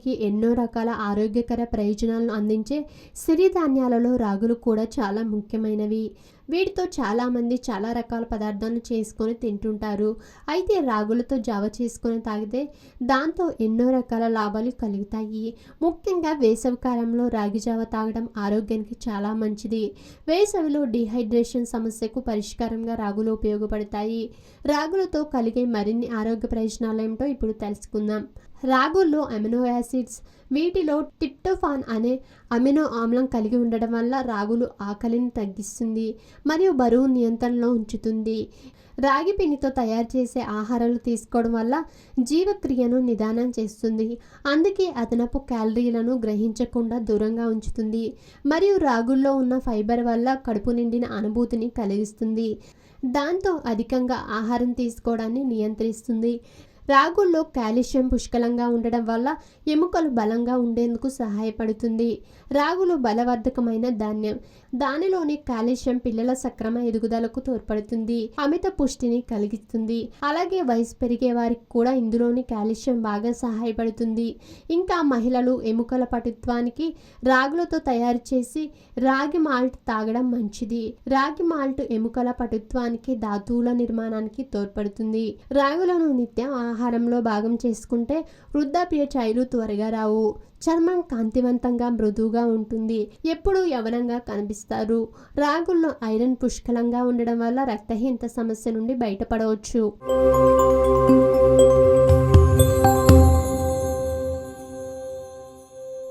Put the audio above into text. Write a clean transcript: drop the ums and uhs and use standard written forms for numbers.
శరీరానికి ఎన్నో రకాల ఆరోగ్యకర ప్రయోజనాలను అందించే సిరిధాన్యాలలో రాగులు కూడా చాలా ముఖ్యమైనవి. వీటితో చాలామంది చాలా రకాల పదార్థాలను చేసుకొని తింటుంటారు. అయితే రాగులతో జావ చేసుకొని తాగితే దాంతో ఎన్నో రకాల లాభాలు కలుగుతాయి. ముఖ్యంగా వేసవికాలంలో రాగి జావ తాగడం ఆరోగ్యానికి చాలా మంచిది. వేసవిలో డీహైడ్రేషన్ సమస్యకు పరిష్కారంగా రాగులు ఉపయోగపడతాయి. రాగులతో కలిగే మరిన్ని ఆరోగ్య ప్రయోజనాలు ఏమిటో ఇప్పుడు తెలుసుకుందాం. రాగుల్లో అమినో యాసిడ్స్, వీటిలో ట్రిప్టోఫాన్ అనే అమినో ఆమ్లం కలిగి ఉండడం వల్ల రాగులు ఆకలిని తగ్గిస్తుంది మరియు బరువు నియంత్రణలో ఉంచుతుంది. రాగి పిండితో తయారు చేసే ఆహారాలు తీసుకోవడం వల్ల జీవక్రియను నిదానం చేస్తుంది. అందుకే అదనపు క్యాలరీలను గ్రహించకుండా దూరంగా ఉంచుతుంది. మరియు రాగుల్లో ఉన్న ఫైబర్ వల్ల కడుపు నిండిన అనుభూతిని కలిగిస్తుంది. దాంతో అధికంగా ఆహారం తీసుకోవడాన్ని నియంత్రిస్తుంది. రాగుల్లో కాల్షియం పుష్కలంగా ఉండడం వల్ల ఎముకలు బలంగా ఉండేందుకు సహాయపడుతుంది. రాగులు బలవర్ధకమైన ధాన్యం. దానిలోని కాల్షియం పిల్లల సక్రమ ఎదుగుదలకు తోడ్పడుతుంది, అమిత పుష్టిని కలిగిస్తుంది. అలాగే వయసు పెరిగే వారికి కూడా ఇందులోని కాల్షియం బాగా సహాయపడుతుంది. ఇంకా మహిళలు ఎముకల పటుత్వానికి రాగులతో తయారు చేసి రాగి మాల్ట్ తాగడం మంచిది. రాగి మాల్ట్ ఎముకల పటుత్వానికి, ధాతువుల నిర్మాణానికి తోడ్పడుతుంది. రాగులను నిత్యం ఆహారంలో భాగం చేసుకుంటే వృద్ధాప్య ఛాయలు త్వరగా రావు. చర్మం కాంతివంతంగా మృదువుగా ఉంటుంది. ఎప్పుడూ యవ్వనంగా కనిపిస్తారు. రాగుల్లో ఐరన్ పుష్కలంగా ఉండడం వల్ల రక్తహీనత సమస్య నుండి బయటపడవచ్చు.